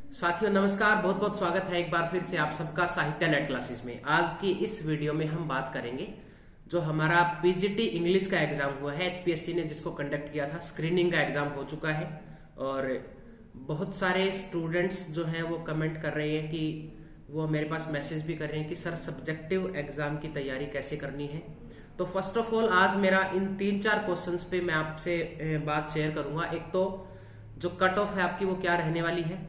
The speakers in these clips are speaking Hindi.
साथियों नमस्कार, बहुत बहुत स्वागत है एक बार फिर से आप सबका साहित्य नेट क्लासेस में। आज की इस वीडियो में हम बात करेंगे जो हमारा पीजीटी इंग्लिश का एग्जाम हुआ है, एचपीएससी ने जिसको कंडक्ट किया था। स्क्रीनिंग का एग्जाम हो चुका है और बहुत सारे स्टूडेंट्स जो हैं वो कमेंट कर रहे हैं कि वो मेरे पास मैसेज भी कर रहे हैं कि सर सब्जेक्टिव एग्जाम की तैयारी कैसे करनी है। तो फर्स्ट ऑफ ऑल आज मेरा इन 3-4 क्वेश्चंस पे मैं आपसे बात शेयर करूंगा। एक तो जो कट ऑफ है आपकी वो क्या रहने वाली है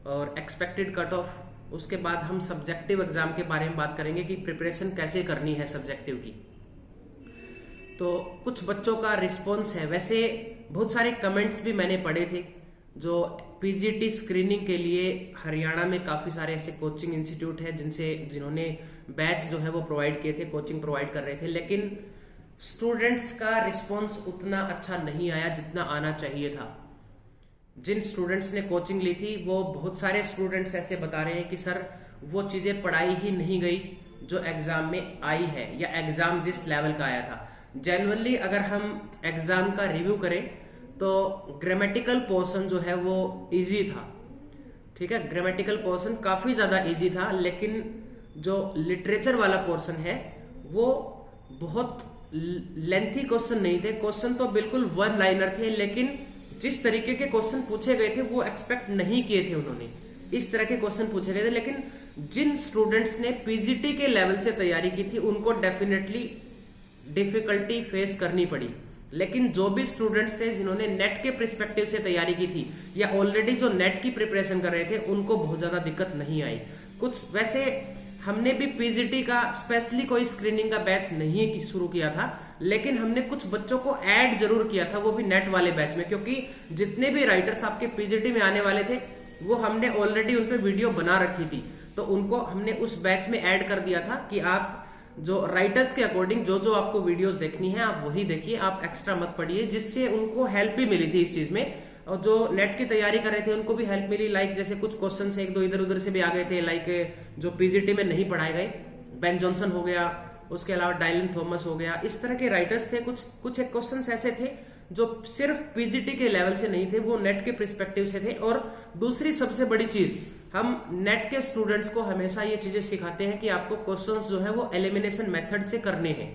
और एक्सपेक्टेड कट ऑफ, उसके बाद हम सब्जेक्टिव एग्जाम के बारे में बात करेंगे कि प्रिपरेशन कैसे करनी है सब्जेक्टिव की। तो कुछ बच्चों का रिस्पॉन्स है, वैसे बहुत सारे कमेंट्स भी मैंने पढ़े थे जो पीजीटी स्क्रीनिंग के लिए हरियाणा में काफी सारे ऐसे कोचिंग इंस्टीट्यूट है जिन्होंने बैच जो है वो प्रोवाइड किए थे, कोचिंग प्रोवाइड कर रहे थे, लेकिन स्टूडेंट्स का रिस्पॉन्स उतना अच्छा नहीं आया जितना आना चाहिए था। जिन स्टूडेंट्स ने कोचिंग ली थी वो बहुत सारे स्टूडेंट्स ऐसे बता रहे हैं कि सर वो चीजें पढ़ाई ही नहीं गई जो एग्जाम में आई है या एग्जाम जिस लेवल का आया था। जनरली अगर हम एग्जाम का रिव्यू करें तो ग्रामेटिकल पोर्शन जो है वो इजी था, ठीक है, ग्रामेटिकल पोर्शन काफी ज्यादा इजी था, लेकिन जो लिटरेचर वाला पोर्शन है वो बहुत लेंथी क्वेश्चन नहीं थे। क्वेश्चन तो बिल्कुल वन लाइनर थे, लेकिन जिस तरीके के क्वेश्चन पूछे गए थे वो एक्सपेक्ट नहीं किए थे उन्होंने। इस तरह के क्वेश्चन पूछे गए थे, लेकिन जिन स्टूडेंट्स ने पीजीटी के लेवल से तैयारी की थी उनको डेफिनेटली डिफिकल्टी फेस करनी पड़ी। लेकिन जो भी स्टूडेंट्स थे जिन्होंने नेट के प्रिस्पेक्टिव से तैयारी की थी या ऑलरेडी जो नेट की प्रिपरेशन कर रहे थे उनको बहुत ज्यादा दिक्कत नहीं आई। कुछ वैसे हमने भी पीजीटी का स्पेशली कोई स्क्रीनिंग का बैच नहीं शुरू किया था, लेकिन हमने कुछ बच्चों को ऐड जरूर किया था, वो भी नेट वाले बैच में, क्योंकि जितने भी राइटर्स आपके पीजीटी में आने वाले थे वो हमने ऑलरेडी उन पे वीडियो बना रखी थी, तो उनको हमने उस बैच में ऐड कर दिया था कि आप जो राइटर्स के अकॉर्डिंग जो जो आपको वीडियोस देखनी है आप वही देखिए, आप एक्स्ट्रा मत पढ़िए, जिससे उनको हेल्प भी मिली थी इस चीज में। और जो नेट की तैयारी कर रहे थे उनको भी हेल्प मिली, लाइक जैसे कुछ क्वेश्चन एक दो इधर उधर से भी आ गए थे, लाइक जो पीजीटी में नहीं पढ़ाए गए, बेन जॉनसन हो गया, उसके अलावा डायलन थॉमस हो गया, इस तरह के राइटर्स थे। कुछ एक क्वेश्चंस ऐसे थे जो सिर्फ पीजीटी के लेवल से नहीं थे, वो नेट के पर्सपेक्टिव से थे। और दूसरी सबसे बड़ी चीज, हम नेट के स्टूडेंट्स को हमेशा ये चीजें सिखाते हैं कि आपको क्वेश्चंस जो है वो एलिमिनेशन मेथड से करने हैं।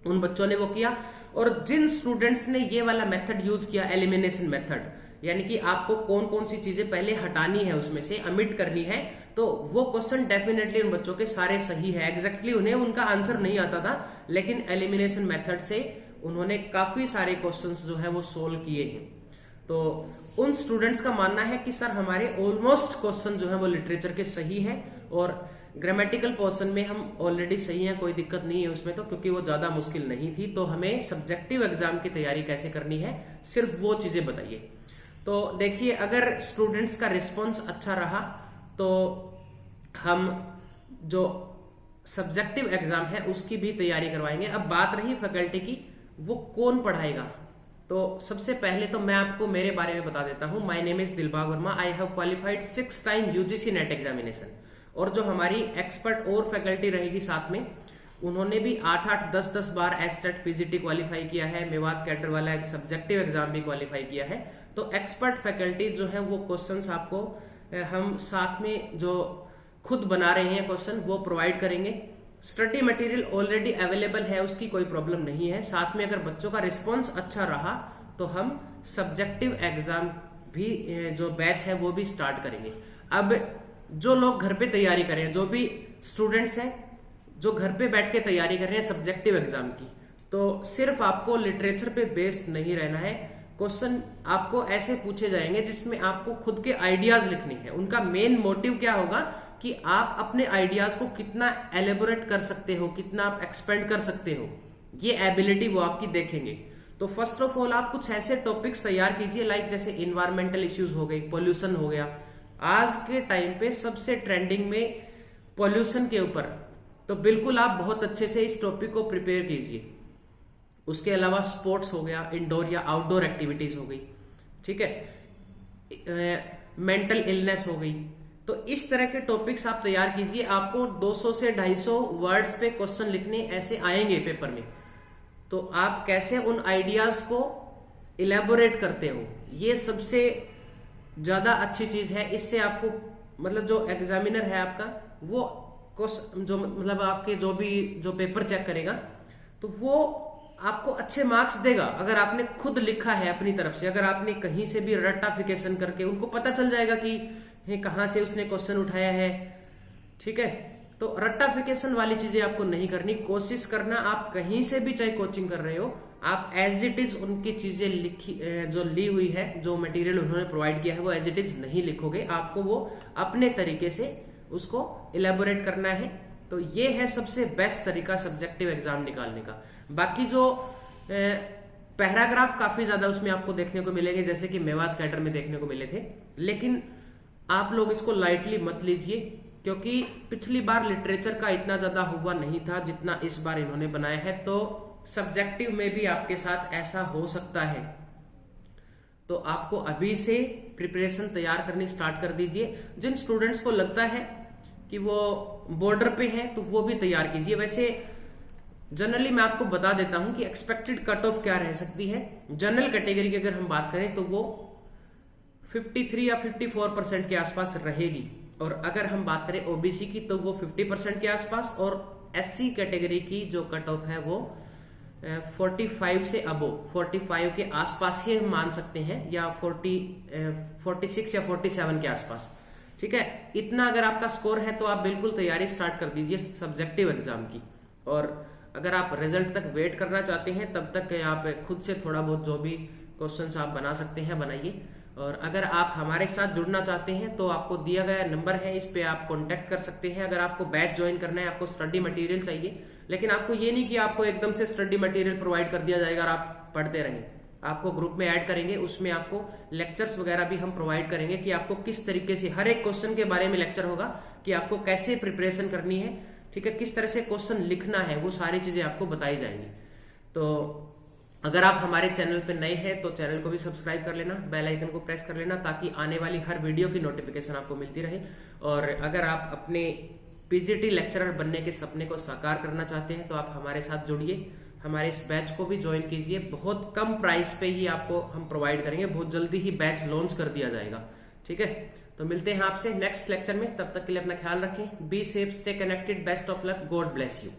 उन बच्चों ने वो किया, और जिन स्टूडेंट्स ने ये वाला मेथड यूज किया, एलिमिनेशन मेथड, यानी कि आपको कौन कौन सी चीजें पहले हटानी है उसमें से अमिट करनी है, तो वो क्वेश्चन डेफिनेटली उन बच्चों के सारे सही है। एग्जैक्टली उन्हें उनका आंसर नहीं आता था, लेकिन एलिमिनेशन मेथड से उन्होंने काफी सारे क्वेश्चंस जो है वो सोल्व किए हैं। तो उन स्टूडेंट्स का मानना है कि सर हमारे ऑलमोस्ट क्वेश्चन जो है वो लिटरेचर के सही है, और ग्रामेटिकल पोर्शन में हम ऑलरेडी सही है, कोई दिक्कत नहीं है उसमें, तो क्योंकि वो ज्यादा मुश्किल नहीं थी। तो हमें सब्जेक्टिव एग्जाम की तैयारी कैसे करनी है सिर्फ वो चीजें बताइए। तो देखिए, अगर स्टूडेंट्स का रिस्पॉन्स अच्छा रहा तो हम जो सब्जेक्टिव एग्जाम है उसकी भी तैयारी करवाएंगे। अब बात रही फैकल्टी की, वो कौन पढ़ाएगा, तो सबसे पहले तो मैं आपको मेरे बारे में बता देता हूं। My name is Dilbag Verma, I have qualified 6 time UGC NET examination. और जो हमारी एक्सपर्ट और फैकल्टी रहेगी साथ में, उन्होंने भी 8-8, 10-10 बार एसटेट पीजीटी क्वालिफाई किया है, मेवात कैडर वाला एक सब्जेक्टिव एग्जाम भी क्वालिफाई किया है। तो एक्सपर्ट फैकल्टी जो है वो क्वेश्चंस आपको हम साथ में जो खुद बना रहे हैं क्वेश्चन वो प्रोवाइड करेंगे। स्टडी मटेरियल ऑलरेडी अवेलेबल है, उसकी कोई प्रॉब्लम नहीं है। साथ में अगर बच्चों का रिस्पॉन्स अच्छा रहा तो हम सब्जेक्टिव एग्जाम भी जो बैच है वो भी स्टार्ट करेंगे। अब जो लोग घर पे तैयारी करें, जो भी स्टूडेंट्स हैं जो घर पे बैठ के तैयारी कर रहे हैं सब्जेक्टिव एग्जाम की, तो सिर्फ आपको लिटरेचर पे बेस्ड नहीं रहना है। क्वेश्चन आपको ऐसे पूछे जाएंगे जिसमें आपको खुद के आइडियाज लिखने हैं। उनका मेन मोटिव क्या होगा कि आप अपने आइडियाज को कितना एलेबोरेट कर सकते हो, कितना आप एक्सपेंड कर सकते हो, ये एबिलिटी वो आपकी देखेंगे। तो फर्स्ट ऑफ ऑल आप कुछ ऐसे टॉपिक्स तैयार कीजिए, लाइक जैसे इन्वायरमेंटल इश्यूज हो गए, पोल्यूशन हो गया। आज के टाइम पे सबसे ट्रेंडिंग में पोल्यूशन के ऊपर, तो बिल्कुल आप बहुत अच्छे से इस टॉपिक को प्रिपेयर कीजिए। उसके अलावा स्पोर्ट्स हो गया, इंडोर या आउटडोर एक्टिविटीज हो गई, ठीक है, मेंटल इलनेस हो गई। तो इस तरह के टॉपिक्स आप तैयार कीजिए। आपको 200 से 250 वर्ड्स पे क्वेश्चन लिखने ऐसे आएंगे पेपर में, तो आप कैसे उन आइडियाज को इलेबोरेट करते हो, ये सबसे ज्यादा अच्छी चीज है। इससे आपको मतलब जो एग्जामिनर है आपका वो जो मतलब आपके जो पेपर चेक करेगा तो वो आपको अच्छे मार्क्स देगा अगर आपने खुद लिखा है अपनी तरफ से। अगर आपने कहीं से भी रट्टाफिकेशन करके, उनको पता चल जाएगा कि कहां से उसने क्वेश्चन उठाया है, ठीक है। तो रट्टाफिकेशन वाली चीजें आपको नहीं करनी। कोशिश करना आप कहीं से भी चाहे कोचिंग कर रहे हो, आप एज इट इज उनकी चीजें लिखी जो ली हुई है, जो मटेरियल उन्होंने प्रोवाइड किया है वो एज इट इज नहीं लिखोगे, आपको वो अपने तरीके से उसको इलेबोरेट करना है। तो ये है सबसे बेस्ट तरीका सब्जेक्टिव एग्जाम निकालने का। बाकी जो पैराग्राफ काफी ज्यादा उसमें आपको देखने को मिलेंगे, जैसे कि मेवात कैडर में देखने को मिले थे, लेकिन आप लोग इसको लाइटली मत लीजिए, क्योंकि पिछली बार लिटरेचर का इतना ज्यादा हुआ नहीं था जितना इस बार इन्होंने बनाया है। तो सब्जेक्टिव में भी आपके साथ ऐसा हो सकता है। तो आपको अभी से प्रिपरेशन तैयार करनी स्टार्ट कर दीजिए। जिन स्टूडेंट्स को लगता है कि वो बॉर्डर पे हैं तो वो भी तैयार कीजिए। वैसे जनरली मैं आपको बता देता हूं कि एक्सपेक्टेड कट ऑफ क्या रह सकती है। जनरल कैटेगरी की अगर हम बात करें तो वो 53 या 54% के आसपास रहेगी, और अगर हम बात करें ओबीसी की तो वो 50% के आसपास, और एससी कैटेगरी की जो कट ऑफ है वो 45 से अबो 45 के आसपास ही हम मान सकते हैं, या 46 या 47 के आसपास, ठीक है। इतना अगर आपका स्कोर है तो आप बिल्कुल तैयारी स्टार्ट कर दीजिए सब्जेक्टिव एग्जाम की। और अगर आप रिजल्ट तक वेट करना चाहते हैं तब तक आप खुद से थोड़ा बहुत जो भी क्वेश्चंस आप बना सकते हैं बनाइए। और अगर आप हमारे साथ जुड़ना चाहते हैं तो आपको दिया गया नंबर है, इस पे आप कांटेक्ट कर सकते हैं। अगर आपको बैच ज्वाइन करना है, आपको स्टडी मटेरियल चाहिए, लेकिन आपको ये नहीं कि आपको एकदम से स्टडी मटेरियल प्रोवाइड कर दिया जाएगा और आप पढ़ते रहें। आपको ग्रुप में ऐड करेंगे, उसमें आपको लेक्चर्स वगैरह भी हम प्रोवाइड करेंगे कि आपको किस तरीके से हर एक क्वेश्चन के बारे में लेक्चर होगा कि आपको कैसे प्रिपरेशन करनी है, ठीक है, किस तरह से क्वेश्चन लिखना है, वो सारी चीजें आपको बताई जाएंगी। तो अगर आप हमारे चैनल पे नए हैं तो चैनल को भी सब्सक्राइब कर लेना, बेल आइकन को प्रेस कर लेना, ताकि आने वाली हर वीडियो की नोटिफिकेशन आपको मिलती रहे। और अगर आप अपने पीजीटी लेक्चरर बनने के सपने को साकार करना चाहते हैं तो आप हमारे साथ जुड़िए, हमारे इस बैच को भी ज्वाइन कीजिए। बहुत कम प्राइस पे ही आपको हम प्रोवाइड करेंगे, बहुत जल्दी ही बैच लॉन्च कर दिया जाएगा, ठीक है। तो मिलते हैं आपसे नेक्स्ट लेक्चर में, तब तक के लिए अपना ख्याल रखें। Be safe, stay connected, best of luck, God bless you.